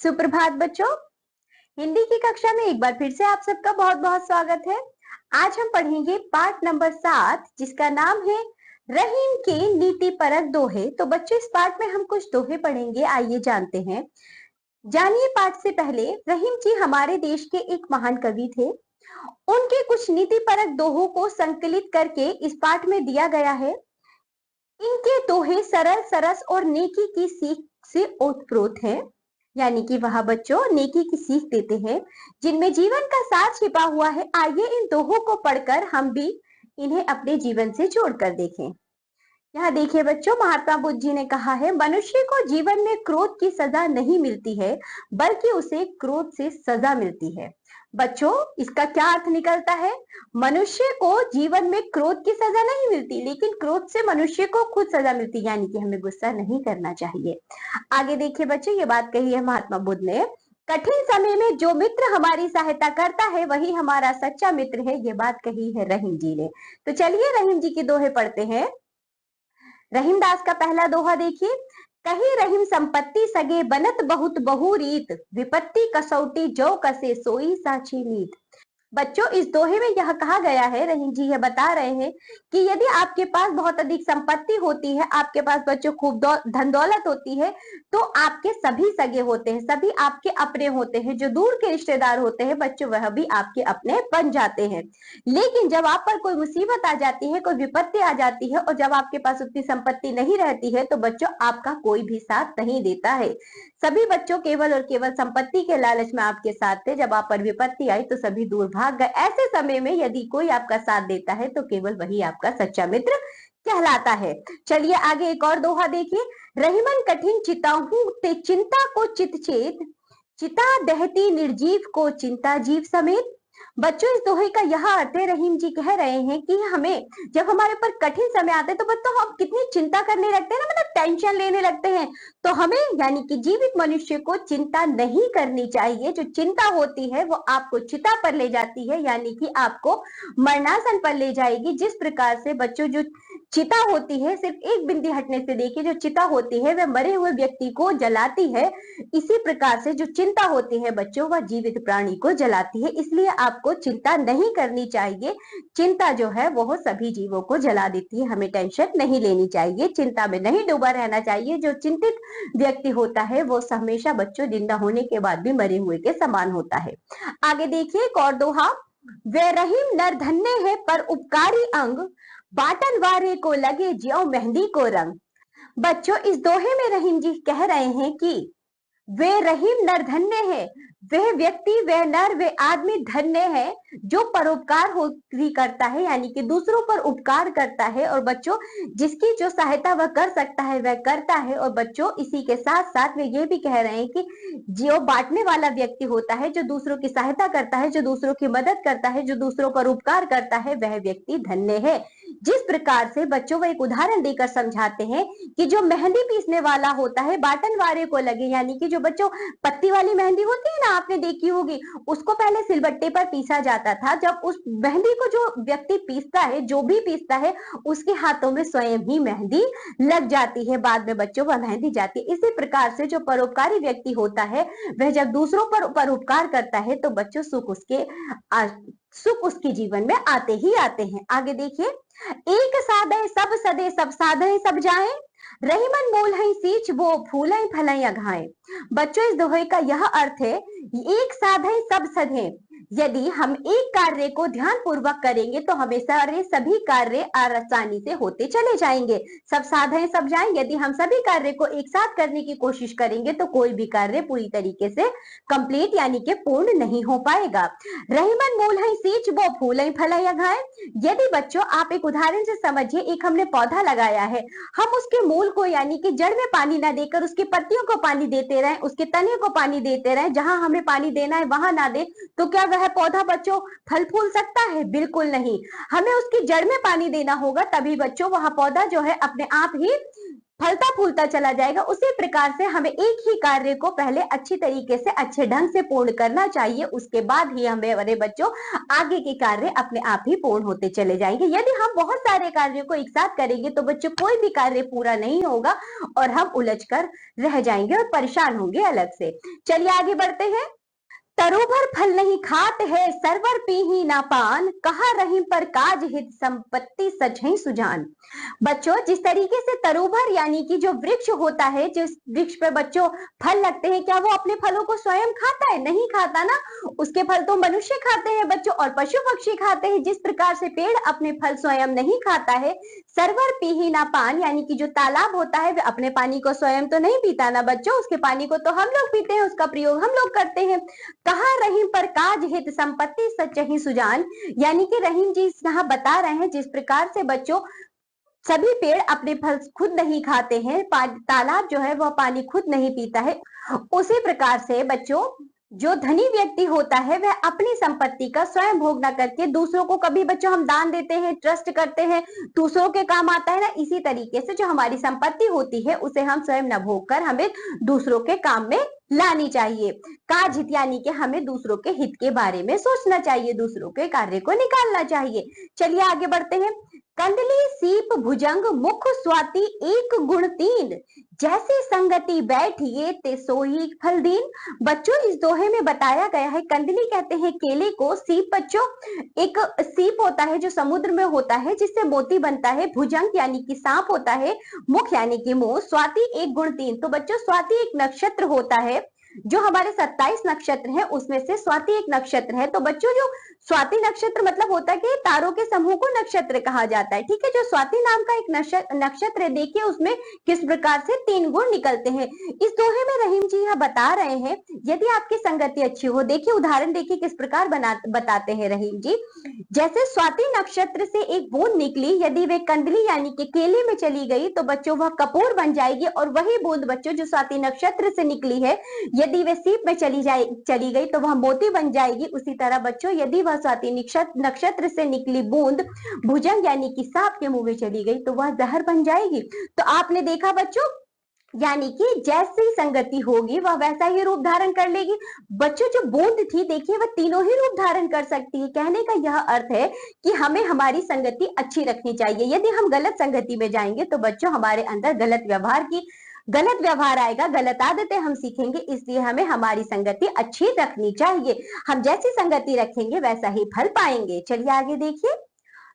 सुप्रभात बच्चों। हिंदी की कक्षा में एक बार फिर से आप सबका बहुत बहुत स्वागत है। आज हम पढ़ेंगे पाठ नंबर 7 जिसका नाम है रहीम के नीति परक दोहे। तो बच्चों इस पाठ में हम कुछ दोहे पढ़ेंगे, आइए जानते हैं। जानिए पाठ से पहले रहीम जी हमारे देश के एक महान कवि थे। उनके कुछ नीति परक दोहों को संकलित करके इस पाठ में दिया गया है। इनके दोहे सरल सरस और नेकी की सीख से ओतप्रोत है, यानी कि वह बच्चों नेकी की सीख देते हैं जिनमें जीवन का सार छिपा हुआ है। आइए इन दोहों को पढ़कर हम भी इन्हें अपने जीवन से जोड़कर देखें। यहाँ देखिए बच्चों, महात्मा बुद्ध जी ने कहा है, मनुष्य को जीवन में क्रोध की सजा नहीं मिलती है बल्कि उसे क्रोध से सजा मिलती है। बच्चों इसका क्या अर्थ निकलता है? मनुष्य को जीवन में क्रोध की सजा नहीं मिलती, लेकिन क्रोध से मनुष्य को खुद सजा मिलती, यानी कि हमें गुस्सा नहीं करना चाहिए। आगे देखिए बच्चों, ये बात कही है महात्मा बुद्ध ने, कठिन समय में जो मित्र हमारी सहायता करता है वही हमारा सच्चा मित्र है। ये बात कही है रहीम जी ने। तो चलिए रहीम जी के दोहे पढ़ते हैं। रहीम दास का पहला दोहा देखिए, कही रहीम संपत्ति सगे बनत बहुत बहुरीत, विपत्ति कसौटी जो कसे सोई साची मीत। बच्चों इस दोहे में यह कहा गया है, रहीम जी यह बता रहे हैं कि यदि आपके पास बहुत अधिक संपत्ति होती है, आपके पास बच्चों खूब धन दौलत होती है, तो आपके सभी सगे होते हैं, सभी आपके अपने होते हैं। जो दूर के रिश्तेदार होते हैं बच्चों वह भी आपके अपने बन जाते हैं। लेकिन जब आप पर कोई मुसीबत आ जाती है, कोई विपत्ति आ जाती है और जब आपके पास उतनी संपत्ति नहीं रहती है तो बच्चों आपका कोई भी साथ नहीं देता है। सभी बच्चों केवल और केवल संपत्ति के लालच में आपके साथ थे। जब आप पर विपत्ति आई तो सभी दूर भाग गए। ऐसे समय में यदि कोई आपका साथ देता है तो केवल वही आपका सच्चा मित्र कहलाता है। चलिए आगे एक और दोहा देखिए, रहीमन कठिन चिताहू ते चिंता को चित चेत, चिता दहती निर्जीव को चिंता जीव समेत। बच्चों इस दोहे का यह अर्थ है, रहीम जी कह रहे हैं कि हमें जब हमारे पर कठिन समय आते हैं तो बच्चों हम कितनी चिंता करने लगते हैं ना, मतलब टेंशन लेने लगते हैं। तो हमें यानी कि जीवित मनुष्य को चिंता नहीं करनी चाहिए। जो चिंता होती है वो आपको चिता पर ले जाती है, यानी कि आपको मरणासन पर ले जाएगी। जिस प्रकार से बच्चों जो चिता होती है, सिर्फ एक बिंदी हटने से देखिए, जो चिता होती है वह मरे हुए व्यक्ति को जलाती है, इसी प्रकार से जो चिंता होती है बच्चों वह जीवित प्राणी को जलाती है। इसलिए आपको चिंता नहीं करनी चाहिए। चिंता जो है वो सभी जीवों को जला देती है। हमें टेंशन नहीं लेनी चाहिए, चिंता में नहीं डूबा रहना चाहिए। जो चिंतित व्यक्ति होता है वो हमेशा बच्चों जिंदा होने के बाद भी मरे हुए के समान होता है। आगे देखिए एक और दोहा, वे रहीम नर धन्य है पर उपकारी अंग, बाटन वारे को लगे ज्यों मेहंदी को रंग। बच्चों इस दोहे में रहीम जी कह रहे हैं कि वे रहीम नर धन्य है, वह व्यक्ति, वह नर, वह आदमी धन्य है जो परोपकार ही करता है, यानी कि दूसरों पर उपकार करता है। और बच्चों जिसकी जो सहायता वह कर सकता है वह करता है। और बच्चों इसी के साथ साथ वे ये भी कह रहे हैं कि जो बांटने वाला व्यक्ति होता है, जो दूसरों की सहायता करता है, जो दूसरों की मदद करता है, जो दूसरों पर उपकार करता है, वह व्यक्ति धन्य है। जिस प्रकार से बच्चों वो एक उदाहरण देकर समझाते हैं कि जो मेहंदी पीसने वाला होता है बाटन वारे को लगे, यानी कि जो बच्चों पत्ती वाली मेहंदी होती है ना, आपने देखी होगी, उसको पहले सिलबट्टे पर पीसा जाता था। जब उस मेहंदी को जो व्यक्ति पीसता है, जो भी पीसता है, उसके हाथों में स्वयं ही मेहंदी लग जाती है। बाद में बच्चों वह मेहंदी जाती है। इसी प्रकार से जो परोपकारी व्यक्ति होता है वह जब दूसरों पर परोपकार करता है तो बच्चों सुख उसके जीवन में आते ही आते हैं। आगे देखिए, एक साधे सब सदे सब साधे सब जाए, रहीमन मूल है सींच वो फूल फल अघाए। बच्चों इस दोहे का यह अर्थ है, एक साधे सब सधे, यदि हम एक कार्य को ध्यान पूर्वक करेंगे तो हमें सारे सभी कार्य आसानी से होते चले जाएंगे। सब साधे सब जाए, यदि हम सभी कार्य को एक साथ करने की कोशिश करेंगे तो कोई भी कार्य पूरी तरीके से कंप्लीट यानी कि पूर्ण नहीं हो पाएगा। रहीमन मूल है सींच वो फूल फल अघाए। यदि बच्चों आप एक उदाहरण से समझिए, एक हमने पौधा लगाया है, हम उसके मूल को यानी कि जड़ में पानी ना देकर उसकी पत्तियों को पानी देते रहे, उसके तने को पानी देते रहे, जहां हमें पानी देना है वहां ना दे, तो क्या वह पौधा बच्चों फल फूल सकता है? बिल्कुल नहीं। हमें उसकी जड़ में पानी देना होगा, तभी बच्चों वह पौधा जो है अपने आप ही फलता फूलता चला जाएगा। उसी प्रकार से हमें एक ही कार्य को पहले अच्छी तरीके से अच्छे ढंग से पूर्ण करना चाहिए, उसके बाद ही हमारे बच्चों आगे के कार्य अपने आप ही पूर्ण होते चले जाएंगे। यदि हम बहुत सारे कार्यों को एक साथ करेंगे तो बच्चों कोई भी कार्य पूरा नहीं होगा और हम उलझ कर रह जाएंगे और परेशान होंगे अलग से। चलिए आगे बढ़ते हैं। तरुभर फल नहीं खात है, सरवर पीही ना पान, कहा रहीम पर काज हित संपत्ति सच ही सुजान। बच्चों जिस तरीके से तरुभर यानी कि जो वृक्ष होता है, जिस वृक्ष पर बच्चों फल लगते हैं, क्या वो अपने फलों को स्वयं खाता है? नहीं खाता ना, उसके फल तो मनुष्य खाते हैं बच्चों और पशु पक्षी खाते हैं। जिस प्रकार से पेड़ अपने फल स्वयं नहीं खाता है, सरवर पीही ना पान यानी कि जो तालाब होता है वह अपने पानी को स्वयं तो नहीं पीता ना बच्चों, उसके पानी को तो हम लोग पीते हैं, उसका प्रयोग हम लोग करते हैं। कहा रहीम पर काज हित संपत्ति सच ही सुजान, यानी कि रहीम जी यहाँ बता रहे हैं जिस प्रकार से बच्चों सभी पेड़ अपने फल खुद नहीं खाते हैं, तालाब जो है वह पानी खुद नहीं पीता है, उसी प्रकार से बच्चों जो धनी व्यक्ति होता है वह अपनी संपत्ति का स्वयं भोग न करके दूसरों को, कभी बच्चों हम दान देते हैं, ट्रस्ट करते हैं, दूसरों के काम आता है ना, इसी तरीके से जो हमारी संपत्ति होती है उसे हम स्वयं न भोग कर हमें दूसरों के काम में लानी चाहिए। काज हित यानी कि हमें दूसरों के हित के बारे में सोचना चाहिए, दूसरों के कार्य को निकालना चाहिए। चलिए आगे बढ़ते हैं। कंदली सीप भुजंग मुख स्वाति एक गुण तीन, जैसी संगति बैठिए ते सोई फल दीन। बच्चों इस दोहे में बताया गया है, कंदली कहते हैं केले को, सीप बच्चों एक सीप होता है जो समुद्र में होता है जिससे मोती बनता है, भुजंग यानी कि सांप होता है, मुख यानी कि मुंह, स्वाति एक गुण तीन। तो बच्चों स्वाति एक नक्षत्र होता है, जो हमारे 27 नक्षत्र हैं उसमें से स्वाति एक नक्षत्र है। तो बच्चों जो स्वाति नक्षत्र मतलब होता है कि तारों के समूह को नक्षत्र कहा जाता है, ठीक है। जो स्वाति नाम का एक नक्षत्र है, देखिए उसमें किस प्रकार से 3 गुण निकलते हैं। इस दोहे में रहीम जी यह बता रहे हैं, यदि आपकी संगति अच्छी हो, देखिए उदाहरण देखिए किस प्रकार बताते हैं रहीम जी। जैसे स्वाति नक्षत्र से एक बूंद निकली, यदि वे कंदली यानी कि केले में चली गई तो बच्चों वह कपूर बन जाएगी, और वही बूंद बच्चों जो स्वाति नक्षत्र से निकली है, यदि वे सीप में चली गई तो वह मोती बन जाएगी। उसी तरह बच्चों यदि वह स्वाति नक्षत्र से निकली बूंद भुजंग यानी कि सांप के मुंह में चली गई तो वह जहर बन जाएगी। तो आपने देखा बच्चों, यानी कि जैसी संगति होगी वह वैसा ही रूप धारण कर लेगी। बच्चों जो बूंद थी देखिए वह तीनों ही रूप धारण कर सकती है। कहने का यह अर्थ है कि हमें हमारी संगति अच्छी रखनी चाहिए। यदि हम गलत संगति में जाएंगे तो बच्चों हमारे अंदर गलत व्यवहार आएगा, गलत आदतें हम सीखेंगे, इसलिए हमें हमारी संगति अच्छी रखनी चाहिए। हम जैसी संगति रखेंगे वैसा ही फल पाएंगे। चलिए आगे देखिए।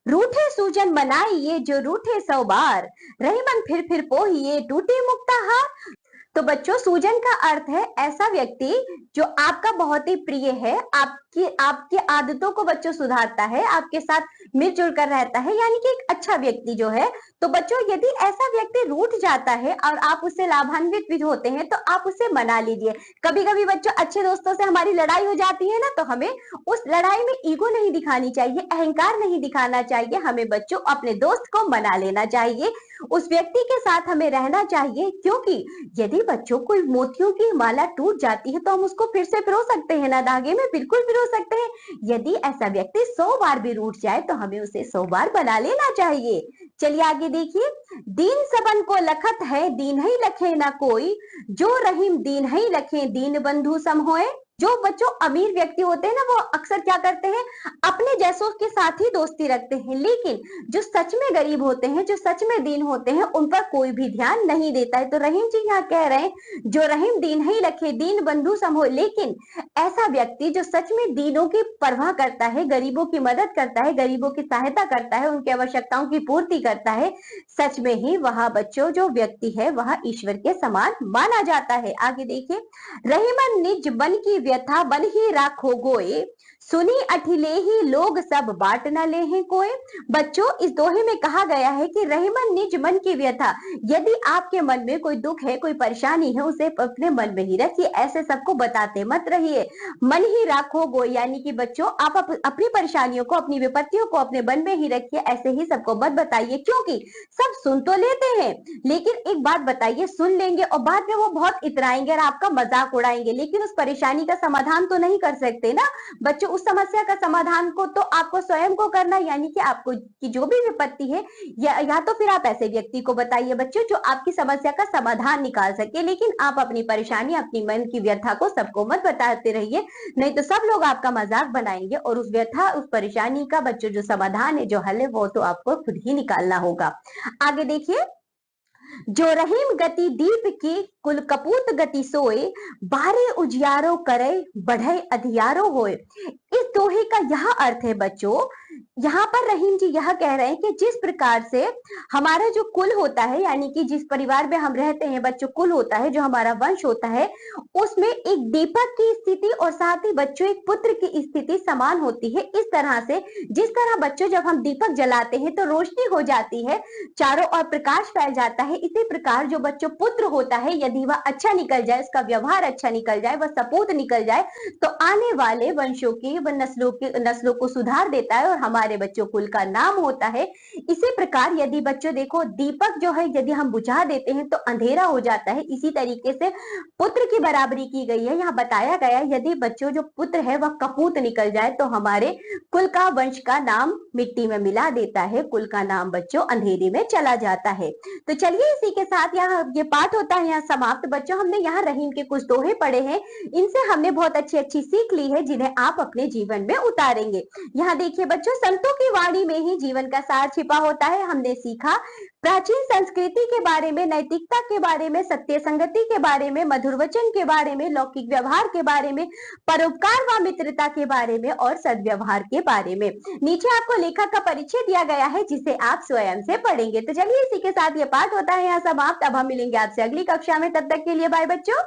रूठे सूजन मनाइए जो रूठे 100 बार, रही मन फिर पोहिए टूटे मुक्ता हार। तो बच्चों सूजन का अर्थ है ऐसा व्यक्ति जो आपका बहुत ही प्रिय है, आपकी आदतों को बच्चों सुधारता है, आपके साथ मिलजुल कर रहता है, यानी कि एक अच्छा व्यक्ति जो है। तो बच्चों यदि ऐसा व्यक्ति रूठ जाता है और आप उससे लाभान्वित भी होते हैं तो आप उसे मना लीजिए। कभी कभी बच्चों अच्छे दोस्तों से हमारी लड़ाई हो जाती है ना, तो हमें उस लड़ाई में ईगो नहीं दिखानी चाहिए, अहंकार नहीं दिखाना चाहिए। हमें बच्चों अपने दोस्त को मना लेना चाहिए, उस व्यक्ति के साथ हमें रहना चाहिए, क्योंकि यदि बच्चों कोई मोतियों की माला टूट जाती है तो हम उसको फिर से पिरो सकते हैं ना, धागे में बिल्कुल पिरो सकते हैं। यदि ऐसा व्यक्ति 100 बार भी रूठ जाए तो हमें उसे 100 बार बना लेना चाहिए। चलिए आगे देखिए। दीन सबन को लखत है, दीन ही लखे ना कोई, जो रहीम दीन ही लखे दीन बंधु सम होए। जो बच्चों अमीर व्यक्ति होते हैं ना, वो अक्सर क्या करते हैं, अपने जैसों के साथ ही दोस्ती रखते हैं, लेकिन जो सच में गरीब होते हैं, जो सच में दीन होते हैं, उन पर कोई भी ध्यान नहीं देता है। तो रहीम जी यहाँ कह रहे हैं जो रहीम दीन ही रखे दीन बंधु सम हो, लेकिन ऐसा व्यक्ति जो सच में दीनों की परवाह करता है, गरीबों की मदद करता है, गरीबों की सहायता करता है, उनकी आवश्यकताओं की पूर्ति करता है, सच में ही वह बच्चों जो व्यक्ति है वह ईश्वर के समान माना जाता है। आगे देखिए। रहीमन निज बन की व्यथा बन ही राखो गोए, सुनी अठिले ही लोग सब बाट न ले हैं कोई। बच्चों इस दोहे में कहा गया है कि रहीमन निज मन की व्यथा, यदि आपके मन में कोई दुख है, कोई परेशानी है, उसे अपने मन में ही रखिए, ऐसे सबको बताते मत रहिए। मन ही राखो गोए यानी कि बच्चों आप अपनी परेशानियों को, अपनी विपत्तियों को अपने मन में ही रखिए, ऐसे ही सबको मत बताइए, क्योंकि सब सुन तो लेते हैं, लेकिन एक बात बताइए, सुन लेंगे और बाद में वो बहुत इतराएंगे और आपका मजाक उड़ाएंगे, लेकिन उस परेशानी का समाधान तो नहीं कर सकते ना बच्चों। उस समस्या का समाधान को तो आपको स्वयं को करना, यानी कि आपको की जो भी विपत्ति है या तो फिर आप ऐसे व्यक्ति को बताइए बच्चों जो आपकी समस्या का समाधान निकाल सके, लेकिन आप अपनी परेशानी, अपनी मन की व्यथा को सबको मत बताते रहिए, नहीं तो सब लोग आपका मजाक बनाएंगे और उस व्यथा, उस परेशानी का बच्चों जो समाधान है, जो हल है, वो तो आपको खुद ही निकालना होगा। आगे देखिए, जो रहीम गति दीप की कुल कपूत गति सोए, बारे उजियारो करे बढ़े अधियारो होए। इस दोहे का यह अर्थ है बच्चों, यहाँ पर रहीम जी यह कह रहे हैं कि जिस प्रकार से हमारा जो कुल होता है, यानी कि जिस परिवार में हम रहते हैं बच्चों, कुल होता है, जो हमारा वंश होता है, उसमें एक दीपक की स्थिति और साथ ही बच्चों एक पुत्र की स्थिति समान होती है। इस तरह से जिस तरह बच्चों जब हम दीपक जलाते हैं तो रोशनी हो जाती है, चारों ओर प्रकाश फैल जाता है, इसी प्रकार जो बच्चों पुत्र होता है, यदि वह अच्छा निकल जाए, उसका व्यवहार अच्छा निकल जाए, वह सपूत निकल जाए, तो आने वाले वंशों की व नस्लों को सुधार देता है और हमारे बच्चों कुल का नाम होता है। इसी प्रकार यदि बच्चों देखो दीपक जो है यदि हम बुझा देते हैं तो अंधेरा हो जाता है, इसी तरीके से पुत्र की बराबरी की गई है। यहाँ बताया गया है यदि बच्चों जो पुत्र है वह कपूत निकल जाए तो हमारे कुल का, वंश का नाम मिट्टी में मिला देता है, कुल का नाम बच्चों अंधेरे में चला जाता है। तो चलिए इसी के साथ यहाँ ये पाठ होता है यहाँ समाप्त। बच्चों हमने यहाँ रहीम के कुछ दोहे पढ़े हैं, इनसे हमने बहुत अच्छी अच्छी सीख ली है जिन्हें आप अपने जीवन में उतारेंगे। यहाँ देखिए बच्चों, संतों की वाणी में ही जीवन का सार छिपा होता है। हमने सीखा प्राचीन संस्कृति के बारे में, नैतिकता के बारे में, सत्य संगति के बारे में, मधुर वचन के बारे में, लौकिक व्यवहार के बारे में, परोपकार व मित्रता के बारे में और सद्व्यवहार के बारे में। नीचे आपको लेखक का परिचय दिया गया है जिसे आप स्वयं से पढ़ेंगे। तो चलिए इसी के साथ ये पाठ होता है यहाँ समाप्त। अब हम मिलेंगे आपसे अगली कक्षा में, तब तक के लिए बाय बच्चों।